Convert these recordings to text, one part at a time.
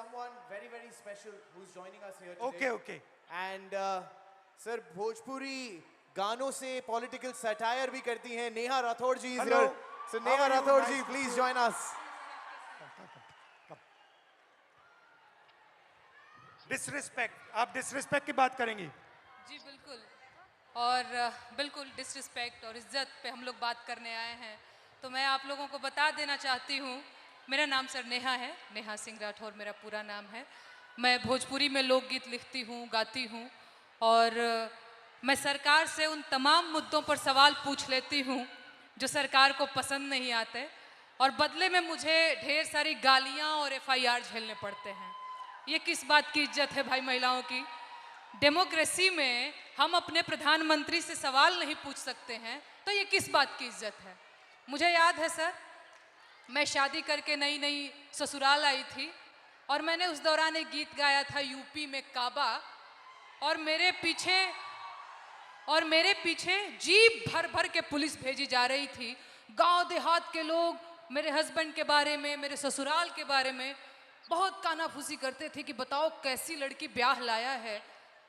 someone very, very special who's joining us here today. Okay, okay. And sir, Bhojpuri गानों से political satire भी करती हैं. Neha Rathod ji is Hello. here. So How Neha are you? Rathod Nice ji, to please see you. join us. Disrespect, आप disrespect की बात करेंगी? जी बिल्कुल, और बिल्कुल डिसरिस्पेक्ट और इज्जत पे हम लोग बात करने आए हैं. तो मैं आप लोगों को बता देना चाहती हूँ, मेरा नाम सर नेहा है, नेहा सिंह राठौर मेरा पूरा नाम है. मैं भोजपुरी में लोकगीत लिखती हूँ, गाती हूँ, और मैं सरकार से उन तमाम मुद्दों पर सवाल पूछ लेती हूँ जो सरकार को पसंद नहीं आते, और बदले में मुझे ढेर सारी गालियाँ और FIR झेलने पड़ते हैं. ये किस बात की इज्जत है भाई महिलाओं की? डेमोक्रेसी में हम अपने प्रधानमंत्री से सवाल नहीं पूछ सकते हैं, तो ये किस बात की इज्जत है? मुझे याद है सर, मैं शादी करके नई नई ससुराल आई थी, और मैंने उस दौरान एक गीत गाया था यूपी में काबा, और मेरे पीछे जीप भर भर के पुलिस भेजी जा रही थी. गांव देहात के लोग मेरे हस्बैंड के बारे में, मेरे ससुराल के बारे में बहुत कानाफूसी करते थे कि बताओ कैसी लड़की ब्याह लाया है,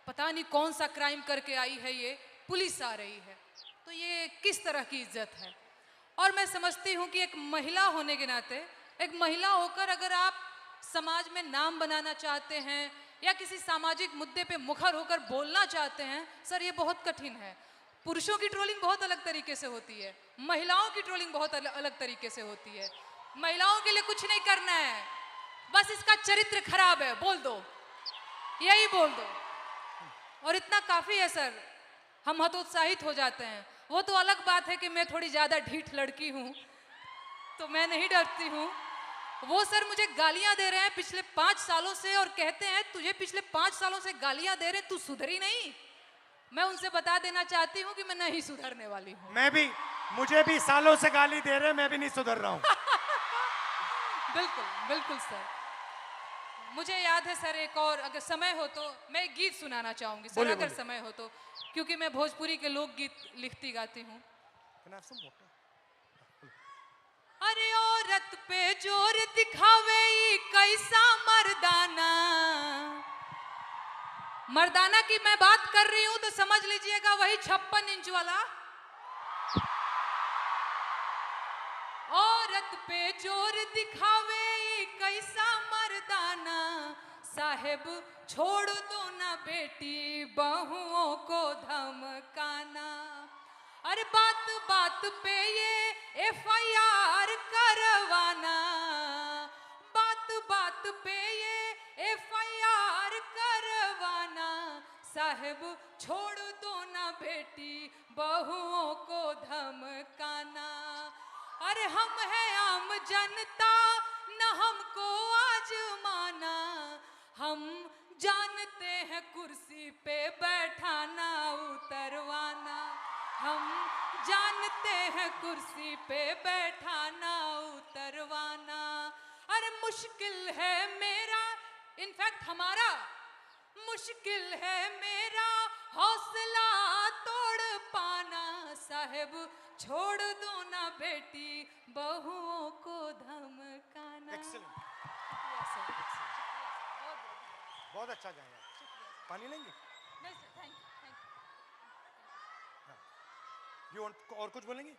पता नहीं कौन सा क्राइम करके आई है, ये पुलिस आ रही है. तो ये किस तरह की इज्जत है? और मैं समझती हूँ कि एक महिला होने के नाते, एक महिला होकर अगर आप समाज में नाम बनाना चाहते हैं या किसी सामाजिक मुद्दे पे मुखर होकर बोलना चाहते हैं, सर ये बहुत कठिन है. पुरुषों की ट्रोलिंग बहुत अलग तरीके से होती है, महिलाओं की ट्रोलिंग बहुत अलग तरीके से होती है. महिलाओं के लिए कुछ नहीं करना है, बस इसका चरित्र खराब है बोल दो, यही बोल दो, और इतना काफी है सर. हम हतोत्साहित हो जाते हैं. वो तो अलग बात है कि मैं थोड़ी ज्यादा ढीठ लड़की हूँ, तो मैं नहीं डरती हूँ. वो सर मुझे गालियां दे रहे हैं पिछले 5 सालों से, और कहते हैं तुझे पिछले 5 सालों से गालियां दे रहे, तू सुधरी नहीं. मैं उनसे बता देना चाहती हूँ कि मैं नहीं सुधरने वाली हूँ. मुझे भी सालों से गाली दे रहे हैं, मैं भी नहीं सुधर रहा हूँ. बिल्कुल बिल्कुल सर. मुझे याद है सर, एक और अगर समय हो तो मैं एक गीत सुनाना चाहूंगी सर, अगर समय हो तो, क्योंकि मैं भोजपुरी के लोकगीत लिखती गाती हूँ. अरे औरत पे जोर दिखावे ई कैसा मर्दाना. मर्दाना की मैं बात कर रही हूं तो समझ लीजिएगा वही 56 इंच वाला. औरत पे जोर दिखावे ई कैसा मर्दाना, साहेब छोड़ दो ना बेटी बहुओं को धमकाना. अरे बात बात पे ये FIR करवाना, बात बात पे ये FIR करवाना, साहेब छोड़ दो ना बेटी बहुओं को धमकाना. अरे हम हैं आम जनता, न हमको आजमाना, हम जानते हैं कुर्सी पे बैठाना उतरवाना, हम जानते हैं कुर्सी पे बैठाना उतरवाना. अरे मुश्किल है मेरा, इनफैक्ट हमारा मुश्किल है मेरा हौसला तोड़ पाना, साहेब छोड़ दो ना बेटी बहुओं को धमकाना. बहुत अच्छा गाया. पानी लेंगे? नहीं सर, थैंक यू. और कुछ बोलेंगे?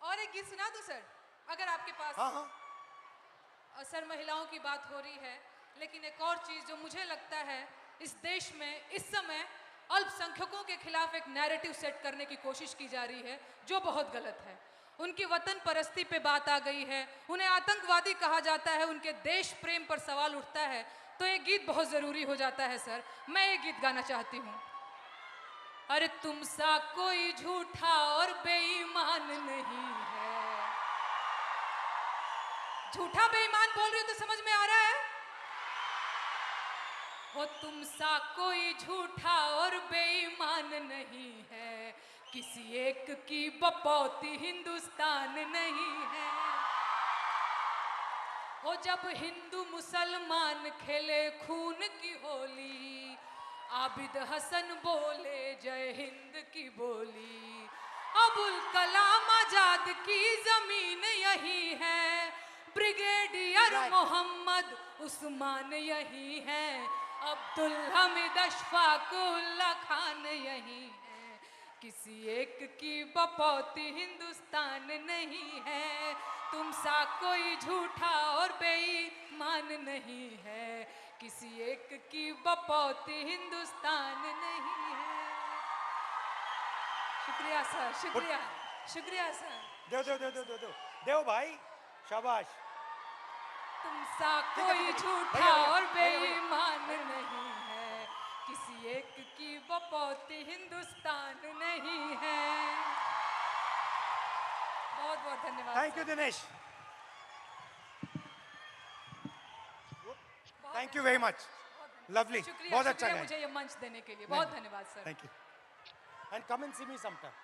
और एक गीत सुना दूं सर, अगर आपके पास? हाँ. सर महिलाओं की बात हो रही है, लेकिन एक और चीज जो मुझे लगता है इस देश में इस समय अल्पसंख्यकों के खिलाफ एक नैरेटिव सेट करने की कोशिश की जा रही है, जो बहुत गलत है. उनकी वतन परस्ती पे बात आ गई है, उन्हें आतंकवादी कहा जाता है, उनके देश प्रेम पर सवाल उठता है, तो ये गीत बहुत जरूरी हो जाता है सर. मैं ये गीत गाना चाहती हूँ. अरे तुम सा कोई झूठा और बेईमान नहीं है. झूठा बेईमान बोल रही हो तो समझ में आ रहा है? हो तुम सा कोई झूठा और बेईमान नहीं है, किसी एक की बपौती हिंदुस्तान नहीं है. हो जब हिंदू मुसलमान खेले खून की होली, आबिद हसन बोले जय हिंद की बोली. अबुल कलाम आजाद की जमीन यही है, ब्रिगेडियर मोहम्मद उस्मान यही है, अब्दुल हमीद अशफाकुल्ला खान यही है, किसी एक की बपौती हिंदुस्तान नहीं है, तुम सा कोई झूठा और बेईमान नहीं है, किसी एक की बपौती हिंदुस्तान नहीं है। शुक्रिया सर, शुक्रिया, शुक्रिया सर। देव भाई, शाबाश। तुम सा कोई झूठा और बेईमान नहीं है, किसी एक की बपौती हिंदुस्तान नहीं है। बहुत बहुत धन्यवाद। Thank you Dinesh, thank you very much, lovely, शुक्रिया, बहुत अच्छा शुक्रिया गाया। मुझे ये मंच देने के लिए, बहुत धन्यवाद sir. Thank you, and come and see me sometime.